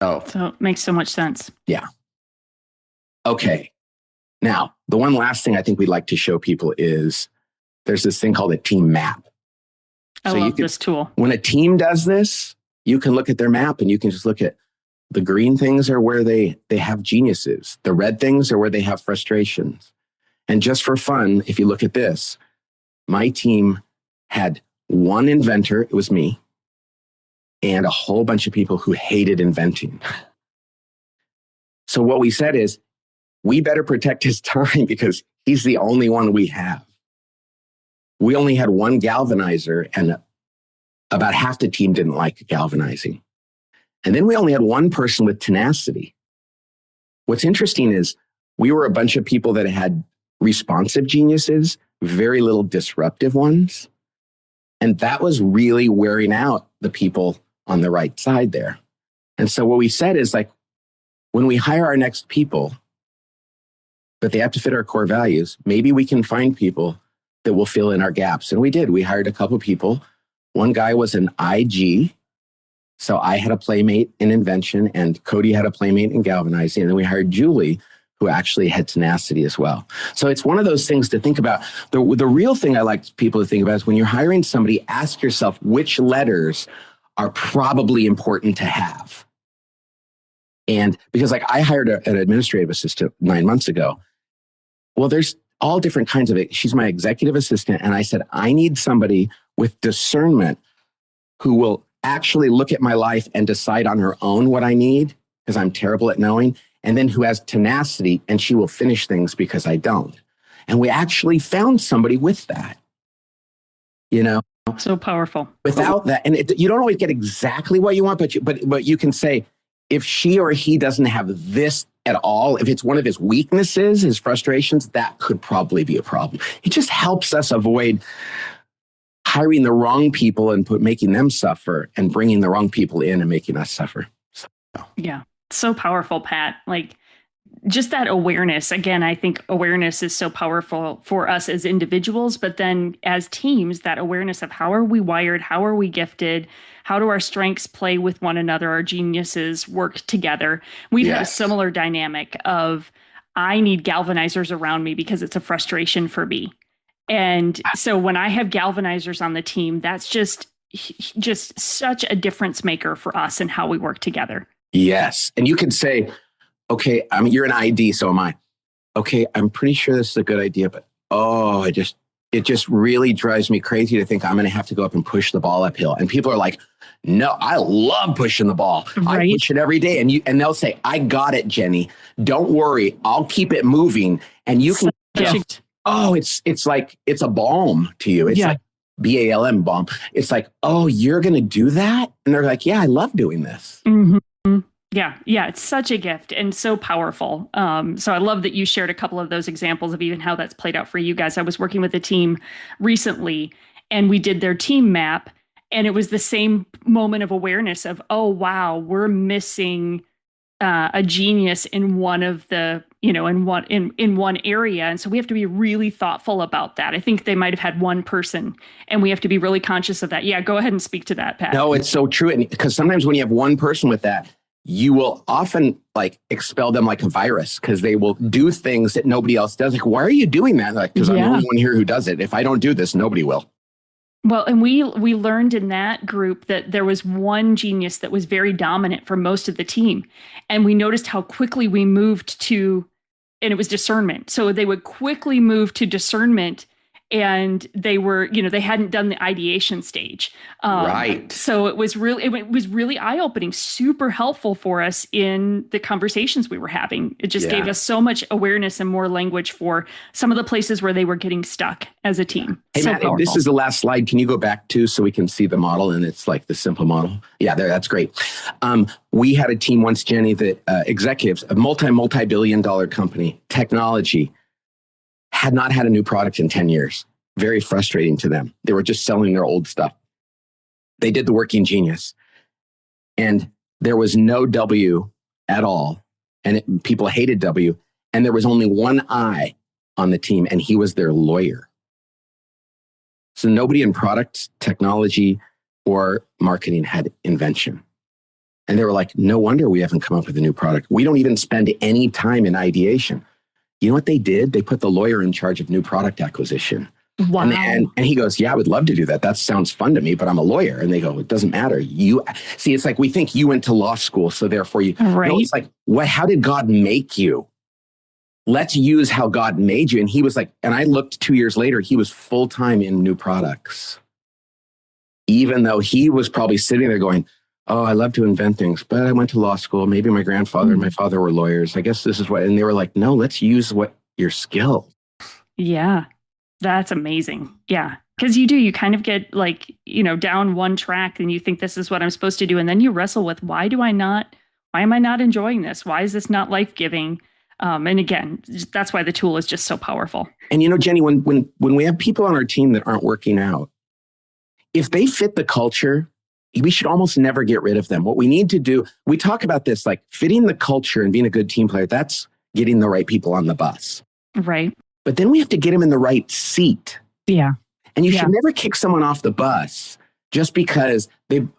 So it makes so much sense. Yeah. Okay. Now, the one last thing I think we'd like to show people is there's this thing called a team map. I love this tool. When a team does this, you can look at their map and you can just look at the green things are where they have geniuses. The red things are where they have frustrations. And just for fun, if you look at this, my team had one inventor, it was me, and a whole bunch of people who hated inventing. So what we said is, we better protect his time because he's the only one we have. We only had one galvanizer and about half the team didn't like galvanizing. And then we only had one person with tenacity. What's interesting is we were a bunch of people that had responsive geniuses, very little disruptive ones. And that was really wearing out the people on the right side there. And so what we said is like, when we hire our next people, but they have to fit our core values, maybe we can find people that will fill in our gaps. And we did. We hired a couple of people. One guy was an IG. So I had a playmate in Invention and Cody had a playmate in Galvanizing. And then we hired Julie, who actually had tenacity as well. So it's one of those things to think about. The real thing I like people to think about is when you're hiring somebody, ask yourself which letters are probably important to have. And because like I hired an administrative assistant 9 months ago. Well, there's all different kinds of it. She's my executive assistant. And I said, I need somebody with discernment who will actually look at my life and decide on her own what I need, because I'm terrible at knowing. And then who has tenacity and she will finish things because I don't. And we actually found somebody with that, you know. So powerful. Without that, and you don't always get exactly what you want, but you can say, if she or he doesn't have this at all, if it's one of his weaknesses, his frustrations, that could probably be a problem. It just helps us avoid hiring the wrong people and making them suffer and bringing the wrong people in and making us suffer. So. Yeah. So powerful, Pat. Like just that awareness. Again, I think awareness is so powerful for us as individuals, but then as teams, that awareness of how are we wired? How are we gifted? How do our strengths play with one another? Our geniuses work together. We've had a similar dynamic of I need galvanizers around me because it's a frustration for me. And so when I have galvanizers on the team, that's just such a difference maker for us and how we work together. Yes. And you could say, okay, you're an ID, so am I. Okay, I'm pretty sure this is a good idea, but it just really drives me crazy to think I'm going to have to go up and push the ball uphill. And people are like, no, I love pushing the ball. Right. I push it every day. And they'll say, I got it, Jenny. Don't worry. I'll keep it moving. And you can just, it's like, it's a balm to you. It's like BALM balm. It's like, oh, you're going to do that? And they're like, yeah, I love doing this. Mm-hmm. Yeah, it's such a gift and so powerful. So I love that you shared a couple of those examples of even how that's played out for you guys. I was working with a team recently and we did their team map and it was the same moment of awareness of, oh, wow, we're missing a genius in one of the, in one area. And so we have to be really thoughtful about that. I think they might have had one person and we have to be really conscious of that. Yeah, go ahead and speak to that, Pat. No, it's so true. Because sometimes when you have one person with that, you will often like expel them like a virus because they will do things that nobody else does. Like, why are you doing that? Like, because I'm the only one here who does it. If I don't do this, nobody will. Well, and we learned in that group that there was one genius that was very dominant for most of the team. And we noticed how quickly we moved to, and it was discernment. So they would quickly move to discernment. And they were, they hadn't done the ideation stage. Right. So it was really eye-opening, super helpful for us in the conversations we were having. It just gave us so much awareness and more language for some of the places where they were getting stuck as a team. Hey, so Matt, this is the last slide. Can you go back to so we can see the model? And it's like the simple model. Yeah, that's great. We had a team once, Jenny, that executives, a multi-billion-dollar company, technology, had not had a new product in 10 years. Very frustrating to them. They were just selling their old stuff. They did the working genius. And there was no W at all. And people hated W. And there was only one I on the team, and he was their lawyer. So nobody in product, technology, or marketing had invention. And they were like, no wonder we haven't come up with a new product. We don't even spend any time in ideation. You know what they did? They put the lawyer in charge of new product acquisition. Wow. And he goes, yeah, I would love to do that. That sounds fun to me, but I'm a lawyer. And they go, it doesn't matter. You see, it's like we think you went to law school, so therefore you. Right. No, it's like, what? How did God make you? Let's use how God made you. And he was like, and I looked 2 years later, he was full-time in new products. Even though he was probably sitting there going, oh, I love to invent things, but I went to law school. Maybe my grandfather and my father were lawyers. I guess this is what, and they were like, no, let's use what your skill. Yeah, that's amazing. Yeah. Because you kind of get like, down one track and you think this is what I'm supposed to do. And then you wrestle with, why am I not enjoying this? Why is this not life-giving? And again, that's why the tool is just so powerful. And Jenny, when we have people on our team that aren't working out, if they fit the culture, we should almost never get rid of them. What we need to do, we talk about this, like fitting the culture and being a good team player. That's getting the right people on the bus. Right. But then we have to get them in the right seat. Yeah. And you should never kick someone off the bus just because the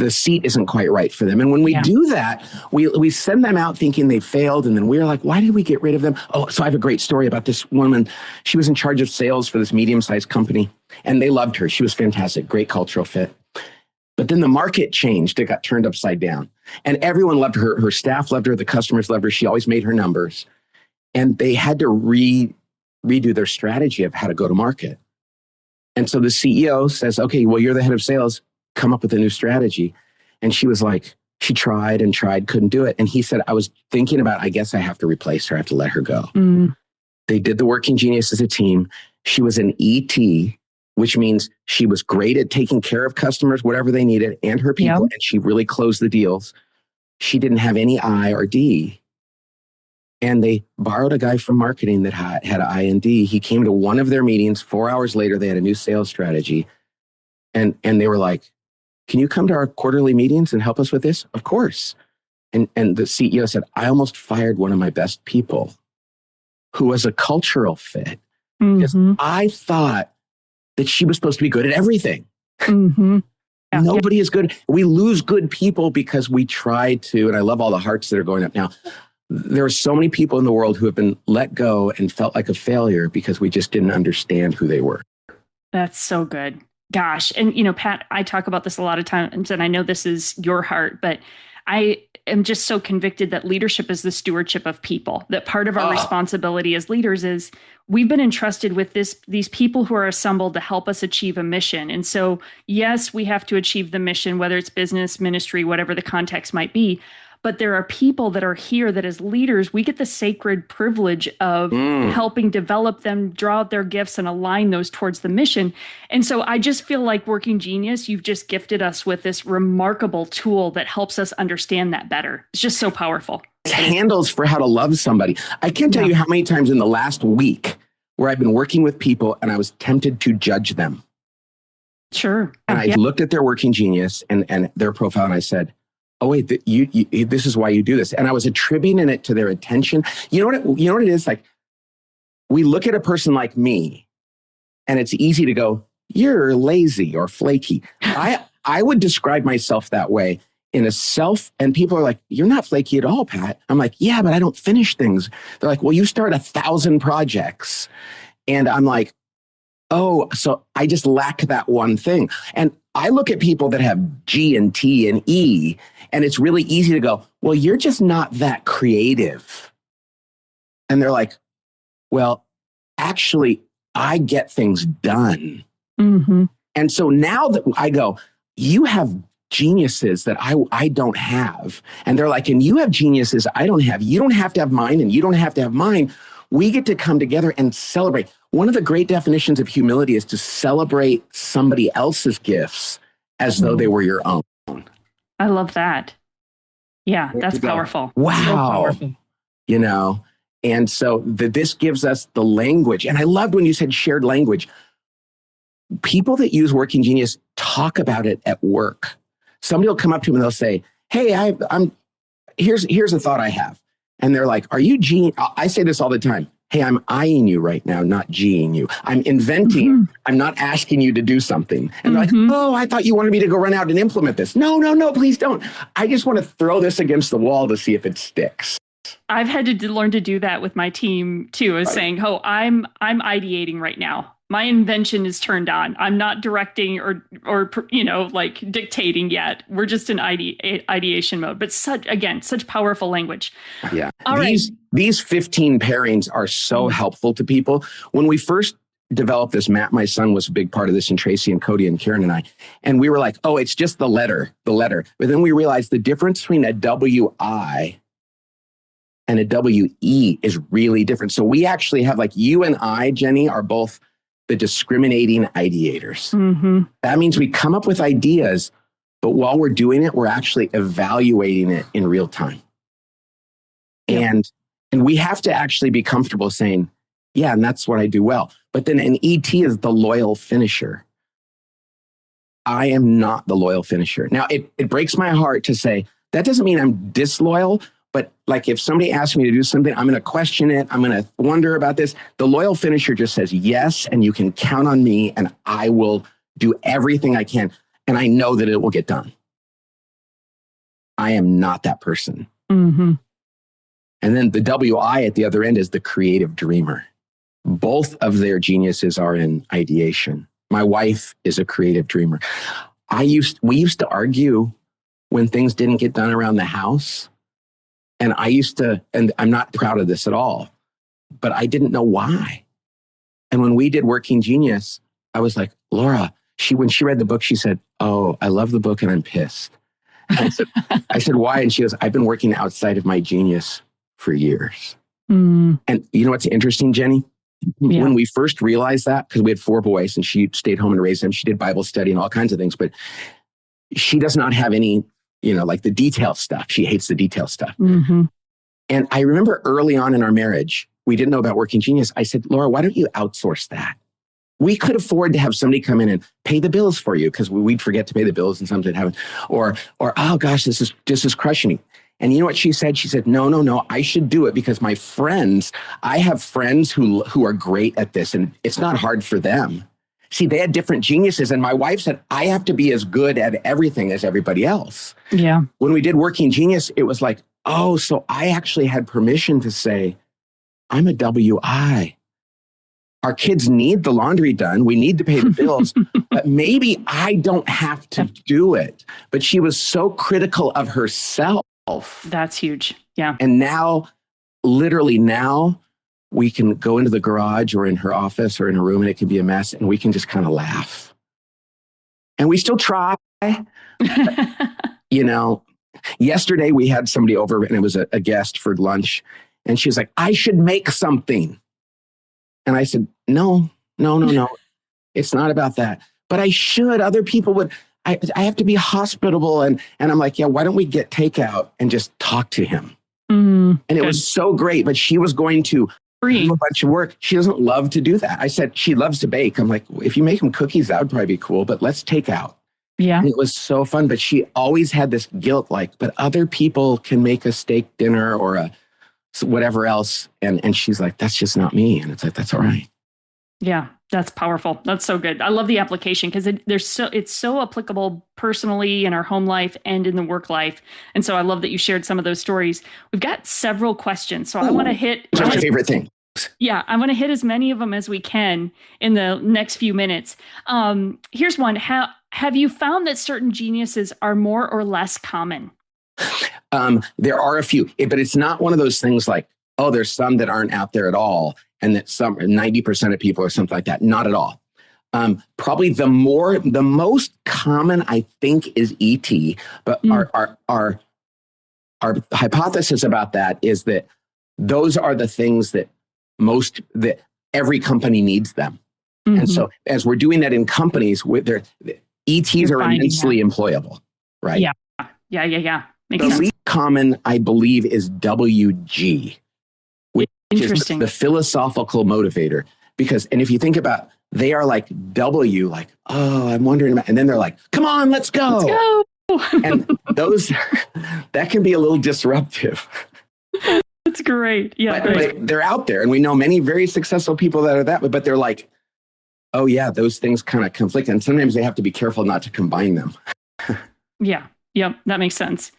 seat isn't quite right for them. And when we do that, we send them out thinking they failed. And then we're like, why did we get rid of them? Oh, so I have a great story about this woman. She was in charge of sales for this medium-sized company and they loved her. She was fantastic, great cultural fit. But then the market changed. It got turned upside down and everyone loved her. Her staff loved her. The customers loved her. She always made her numbers and they had to redo their strategy of how to go to market. And so the CEO says, okay, well, you're the head of sales. Come up with a new strategy. And she was like, she tried and tried, couldn't do it. And he said, I was thinking about, I guess I have to replace her. I have to let her go. Mm. They did the Working Genius as a team. She was an ET, which means she was great at taking care of customers, whatever they needed, and her people. And she really closed the deals. She didn't have any I or D. And they borrowed a guy from marketing that had I and D. He came to one of their meetings. 4 hours later, they had a new sales strategy. And they were like, can you come to our quarterly meetings and help us with this? Of course. And the CEO said, I almost fired one of my best people who was a cultural fit because I thought that she was supposed to be good at everything. Mm-hmm. Yeah. Nobody is good. We lose good people because we try to, and I love all the hearts that are going up now. There are so many people in the world who have been let go and felt like a failure because we just didn't understand who they were. That's so good. Gosh. And, Pat, I talk about this a lot of times, and I know this is your heart, but I am just so convicted that leadership is the stewardship of people, that part of our responsibility as leaders is we've been entrusted with these people who are assembled to help us achieve a mission. And so, yes, we have to achieve the mission, whether it's business, ministry, whatever the context might be. But there are people that are here that as leaders, we get the sacred privilege of helping develop them, draw out their gifts and align those towards the mission. And so I just feel like Working Genius, you've just gifted us with this remarkable tool that helps us understand that better. It's just so powerful. Handles for how to love somebody. I can't tell you how many times in the last week where I've been working with people and I was tempted to judge them. Sure. And I looked at their Working Genius and their profile and I said, oh, wait, this is why you do this. And I was attributing it to their attention. You know what it is? Like, we look at a person like me, and it's easy to go, you're lazy or flaky. I would describe myself that way in a self, and people are like, you're not flaky at all, Pat. I'm like, yeah, but I don't finish things. They're like, well, you start 1,000 projects. And I'm like, oh, so I just lack that one thing. And I look at people that have G and T and E, and it's really easy to go, well, you're just not that creative. And they're like, well, actually, I get things done. Mm-hmm. And so now that I go, you have geniuses that I don't have. And they're like, and you have geniuses I don't have. You don't have to have mine, and you don't have to have mine. We get to come together and celebrate. One of the great definitions of humility is to celebrate somebody else's gifts as though they were your own. I love that. Yeah, that's powerful. Wow. So powerful. And so this gives us the language. And I loved when you said shared language. People that use Working Genius talk about it at work. Somebody will come up to them and they'll say, hey, here's a thought I have. And they're like, are you genius? I say this all the time. hey, I'm eyeing you right now, not G'ing you. I'm inventing. I'm not asking you to do something. And they're like, oh, I thought you wanted me to go run out and implement this. No, please don't. I just want to throw this against the wall to see if it sticks. I've had to learn to do that with my team too, is saying, oh, I'm ideating right now. My invention is turned on. I'm not directing or like dictating yet. We're just in ideation mode. But such powerful language. Yeah. These 15 pairings are so helpful to people. When we first developed this, Matt, my son, was a big part of this, and Tracy and Cody and Karen and I. And we were like, oh, it's just the letter. But then we realized the difference between a WI and a WE is really different. So we actually have, like, you and I, Jenny, are both the discriminating ideators. That means we come up with ideas, but while we're doing it, we're actually evaluating it in real time. And we have to actually be comfortable saying, yeah, and that's what I do well. But then an ET is the loyal finisher. I am not the loyal finisher. Now, it breaks my heart to say, that doesn't mean I'm disloyal. But like, if somebody asks me to do something, I'm going to question it. I'm going to wonder about this. The loyal finisher just says yes, and you can count on me, and I will do everything I can. And I know that it will get done. I am not that person. And then the WI at the other end is the creative dreamer. Both of their geniuses are in ideation. My wife is a creative dreamer. We used to argue when things didn't get done around the house. And and I'm not proud of this at all, but I didn't know why. And when we did Working Genius, I was like, Laura, when she read the book, she said, oh, I love the book and I'm pissed. And I said, why? And she goes, I've been working outside of my genius for years. And you know what's interesting, Jenny? Yeah. When we first realized that, because we had 4 boys and she stayed home and raised them, she did Bible study and all kinds of things, but she does not have any, like the detail stuff. She hates the detail stuff. And I remember early on in our marriage, we didn't know about Working Genius. I said, Laura, why don't you outsource that? We could afford to have somebody come in and pay the bills for you, because we'd forget to pay the bills and something happen. Or, oh gosh, this is crushing me. And you know what she said? She said, no, I should do it because I have friends who are great at this, and it's not hard for them. See, they had different geniuses. And my wife said, I have to be as good at everything as everybody else. Yeah. When we did Working Genius, it was like, oh, so I actually had permission to say, I'm a WI. Our kids need the laundry done. We need to pay the bills, but maybe I don't have to do it. But she was so critical of herself. That's huge. Yeah. And literally now, we can go into the garage or in her office or in her room, and it can be a mess, and we can just kind of laugh. And we still try. Yesterday we had somebody over, and it was a guest for lunch, and she was like, I should make something. And I said, no. It's not about that. But I should. Other people would. I have to be hospitable. And I'm like, yeah, why don't we get takeout and just talk to him? And it was so great, but she was going to do a bunch of work. She doesn't love to do that. I said, she loves to bake. I'm like, if you make them cookies, that would probably be cool, but let's take out. Yeah. And it was so fun. But she always had this guilt, but other people can make a steak dinner or whatever else. And she's like, that's just not me. And it's like, that's all right. Yeah, that's powerful. That's so good. I love the application because it's so applicable personally in our home life and in the work life. And so I love that you shared some of those stories. We've got several questions. So I want to hit... What's my favorite thing? Yeah, I want to hit as many of them as we can in the next few minutes. Here's one. Have you found that certain geniuses are more or less common? There are a few, but it's not one of those things like, oh, there's some that aren't out there at all, and that 90% of people or something like that. Not at all. Probably the most common, I think, is ET. But our hypothesis about that is that those are the things that every company needs them. Mm-hmm. And so as we're doing that in companies, ETs are immensely employable, right? Yeah. Makes sense. The least common, I believe, is WG, which is the philosophical motivator. And if you think about, they are like W, like, oh, I'm wondering about, and then they're like, come on, let's go. Let's go. And that can be a little disruptive. That's great. Yeah. But they're out there, and we know many very successful people that are that, but they're like, oh yeah, those things kind of conflict. And sometimes they have to be careful not to combine them. Yeah. Yep. That makes sense.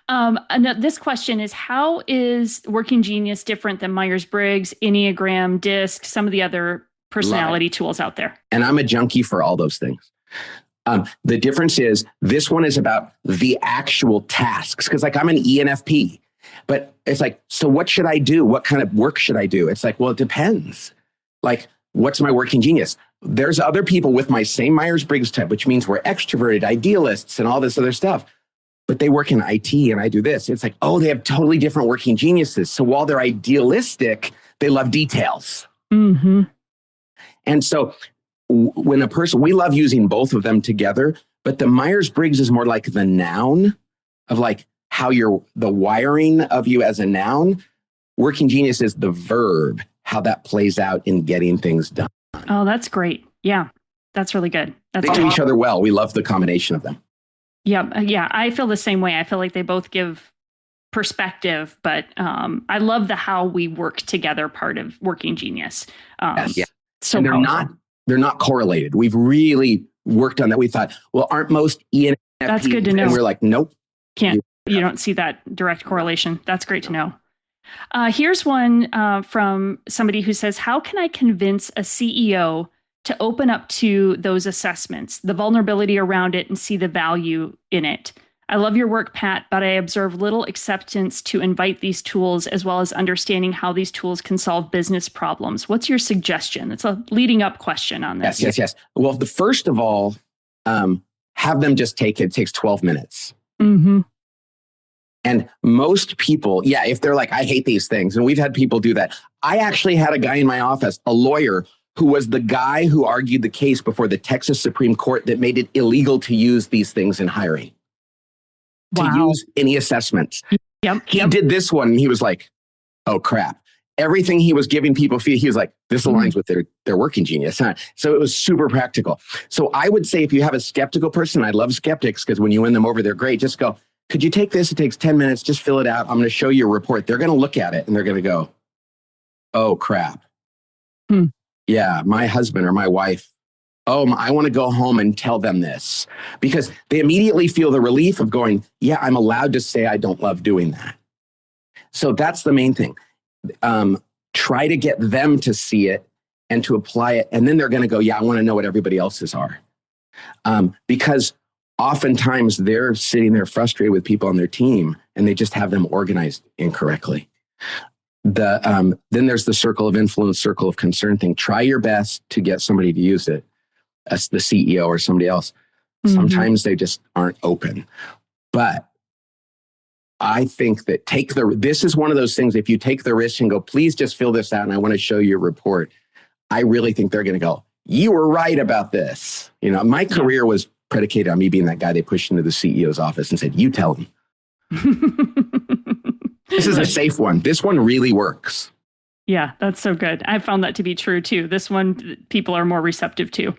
And this question is, how is Working Genius different than Myers-Briggs, Enneagram, DISC, some of the other personality tools out there? And I'm a junkie for all those things. The difference is this one is about the actual tasks. Because like I'm an ENFP, but it's like, so what should I do? What kind of work should I do? It's like, well, it depends. Like, what's my working genius? There's other people with my same Myers-Briggs type, which means we're extroverted, idealists, and all this other stuff. But they work in IT and I do this. It's like, oh, they have totally different working geniuses. So while they're idealistic, they love details. Mm-hmm. And so when a person, we love using both of them together, but the Myers-Briggs is more like the noun of like how you're the wiring of you as a noun. Working genius is the verb, how that plays out in getting things done. Oh, that's great. Yeah, that's really good. That's they do each other well. We love the combination of them. Yeah. Yeah. I feel the same way. I feel like they both give perspective, but I love the how we work together part of Working Genius. Yes. So and they're not correlated. We've really worked on that. We thought, well, aren't most ENFP? That's good to know. And we're like, nope. You don't see that direct correlation. That's great to know. Here's one from somebody who says, how can I convince a CEO to open up to those assessments, the vulnerability around it, and see the value in it? I love your work, Pat, but I observe little acceptance to invite these tools, as well as understanding how these tools can solve business problems. What's your suggestion? It's a leading up question on this. Yes. Well, first of all, have them just take it. It takes 12 minutes. Mm-hmm. And most people, if they're like, I hate these things, and we've had people do that. I actually had a guy in my office, a lawyer, who was the guy who argued the case before the Texas Supreme Court that made it illegal to use these things in hiring. Wow. To use any assessments. He did this one and he was like, oh crap. Everything he was giving people, he was like, this aligns with their working genius. Huh? So it was super practical. So I would say if you have a skeptical person, I love skeptics because when you win them over, they're great. Just go, could you take this? It takes 10 minutes. Just fill it out. I'm going to show you a report. They're going to look at it and they're going to go, oh crap. Yeah, my husband or my wife. Oh, I want to go home and tell them this, because they immediately feel the relief of going, yeah, I'm allowed to say I don't love doing that. So that's the main thing. Try to get them to see it and to apply it. And then they're going to go, yeah, I want to know what everybody else's are. Because oftentimes they're sitting there frustrated with people on their team and they just have them organized incorrectly. Then there's the circle of influence, circle of concern thing. Try your best to get somebody to use it. As the CEO or somebody else. Sometimes they just aren't open. But I think that this is one of those things, if you take the risk and go, please just fill this out and I want to show you a report, I really think they're going to go, you were right about this. You know, my career was predicated on me being that guy they pushed into the CEO's office and said, you tell him. This is a safe one. This one really works. Yeah, that's so good. I found that to be true too. This one, people are more receptive to.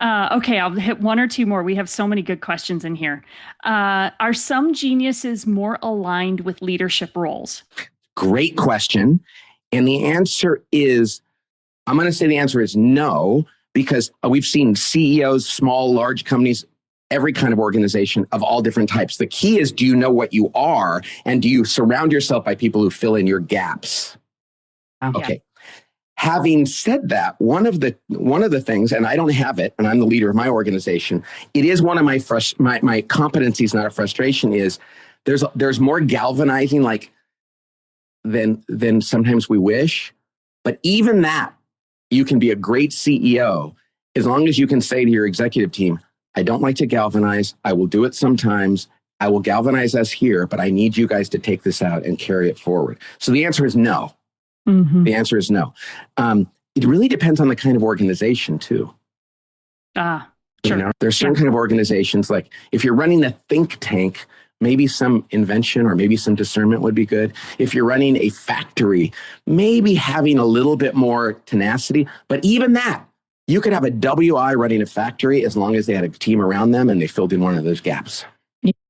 Okay, I'll hit one or two more. We have so many good questions in here. Are some geniuses more aligned with leadership roles? Great question. And the answer is, I'm going to say the answer is no, because we've seen CEOs, small, large companies, every kind of organization of all different types. The key is, do you know what you are? And do you surround yourself by people who fill in your gaps? Okay. Having said that, one of the things, and I don't have it, and I'm the leader of my organization, it is one of my competencies, not a frustration, is there's more galvanizing than sometimes we wish. But even that, you can be a great CEO as long as you can say to your executive team, I don't like to galvanize. I will do it sometimes. I will galvanize us here, but I need you guys to take this out and carry it forward. So the answer is no. The answer is no. It really depends on the kind of organization too. Sure. You know, there's certain kind of organizations, like if you're running a think tank, maybe some invention or maybe some discernment would be good. If you're running a factory, maybe having a little bit more tenacity. But even that, you could have a WI running a factory as long as they had a team around them and they filled in one of those gaps.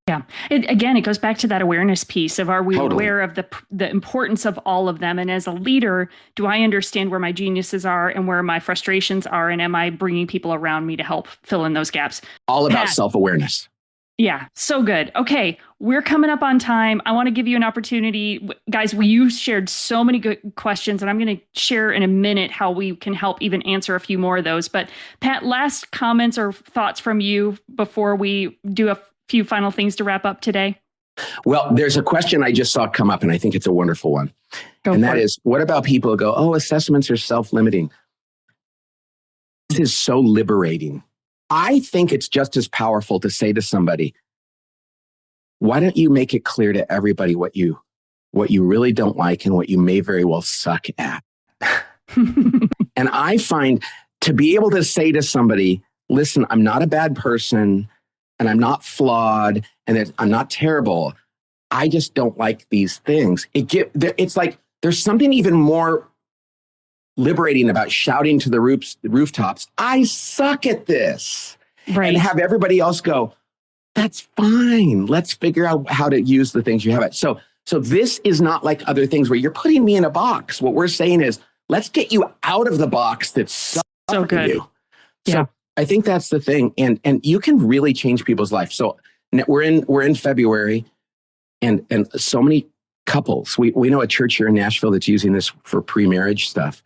Yeah. It goes back to that awareness piece of, are we Totally. aware of the importance of all of them? And as a leader, do I understand where my geniuses are and where my frustrations are? And am I bringing people around me to help fill in those gaps? All about self-awareness. Yeah, so good. Okay, we're coming up on time. I want to give you an opportunity. Guys, you shared so many good questions, and I'm going to share in a minute how we can help even answer a few more of those. But Pat, last comments or thoughts from you before we do a few final things to wrap up today? Well, there's a question I just saw come up, and I think it's a wonderful one. And that is, what about people who go, oh, assessments are self-limiting? This is so liberating. I think it's just as powerful to say to somebody, why don't you make it clear to everybody what you really don't like and what you may very well suck at? And I find to be able to say to somebody, listen, I'm not a bad person and I'm not flawed and I'm not terrible. I just don't like these things. It's like there's something even more liberating about shouting to the rooftops, I suck at this. Right. And have everybody else go, that's fine. Let's figure out how to use the things you have. So this is not like other things where you're putting me in a box. What we're saying is, let's get you out of the box that's so good. You. Yeah. So I think that's the thing. And you can really change people's life. So we're in February and so many couples. We know a church here in Nashville that's using this for pre-marriage stuff.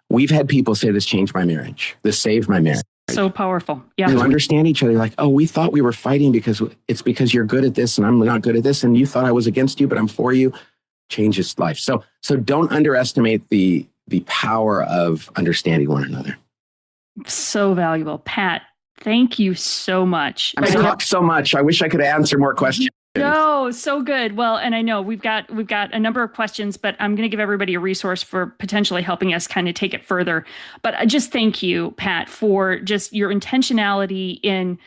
We've had people say this changed my marriage. This saved my marriage. So powerful. Yeah. You understand each other. Like, oh, we thought we were fighting because you're good at this and I'm not good at this. And you thought I was against you, but I'm for you. Changes life. So don't underestimate the power of understanding one another. So valuable. Pat, thank you so much. I talked so much. I wish I could answer more questions. No, so good. Well, and I know we've got a number of questions, but I'm going to give everybody a resource for potentially helping us kind of take it further. But I just thank you, Pat, for just your intentionality in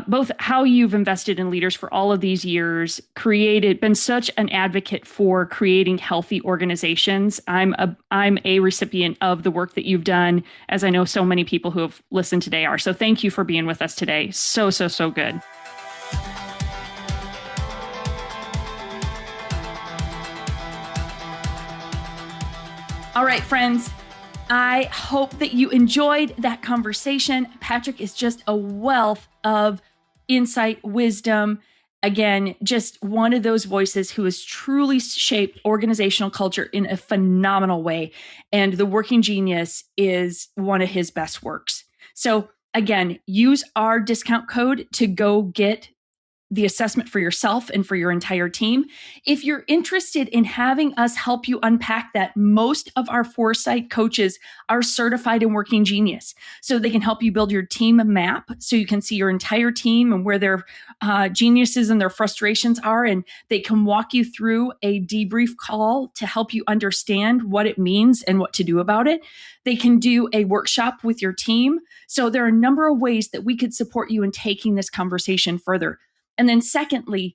both how you've invested in leaders for all of these years, been such an advocate for creating healthy organizations. I'm a recipient of the work that you've done, as I know so many people who have listened today are. So thank you for being with us today. So good. All right, friends, I hope that you enjoyed that conversation. Patrick is just a wealth of insight, wisdom. Again, just one of those voices who has truly shaped organizational culture in a phenomenal way. And The Working Genius is one of his best works. So again, use our discount code to go get the assessment for yourself and for your entire team. If you're interested in having us help you unpack that, most of our Foresight coaches are certified in Working Genius. So they can help you build your team map so you can see your entire team and where their geniuses and their frustrations are. And they can walk you through a debrief call to help you understand what it means and what to do about it. They can do a workshop with your team. So there are a number of ways that we could support you in taking this conversation further. And then secondly,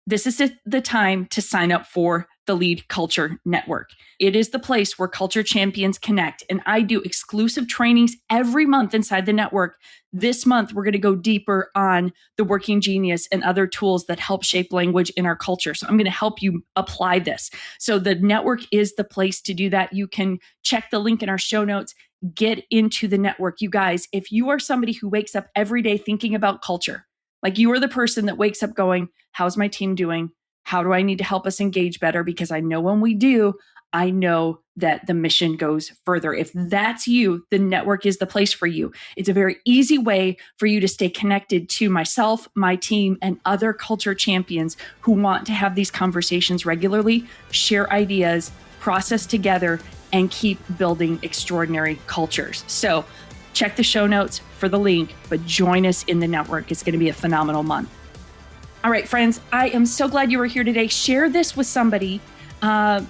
this is the time to sign up for the Lead Culture Network. It is the place where culture champions connect. And I do exclusive trainings every month inside the network. This month, we're going to go deeper on the Working Genius and other tools that help shape language in our culture. So I'm going to help you apply this. So the network is the place to do that. You can check the link in our show notes. Get into the network. You guys, if you are somebody who wakes up every day thinking about culture, like you are the person that wakes up going, how's my team doing? How do I need to help us engage better? Because I know when we do, I know that the mission goes further. If that's you, the network is the place for you. It's a very easy way for you to stay connected to myself, my team, and other culture champions who want to have these conversations regularly, share ideas, process together, and keep building extraordinary cultures. So check the show notes for the link, but join us in the network. It's going to be a phenomenal month. All right, friends, I am so glad you were here today. Share this with somebody,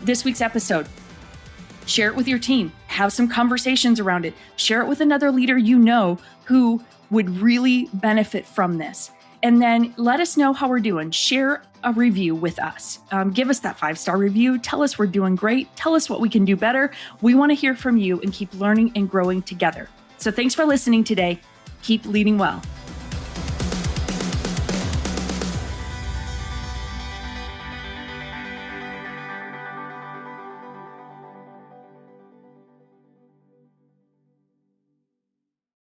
this week's episode. Share it with your team. Have some conversations around it. Share it with another leader you know who would really benefit from this. And then let us know how we're doing. Share a review with us. Give us that 5-star review. Tell us we're doing great. Tell us what we can do better. We want to hear from you and keep learning and growing together. So thanks for listening today. Keep leading well.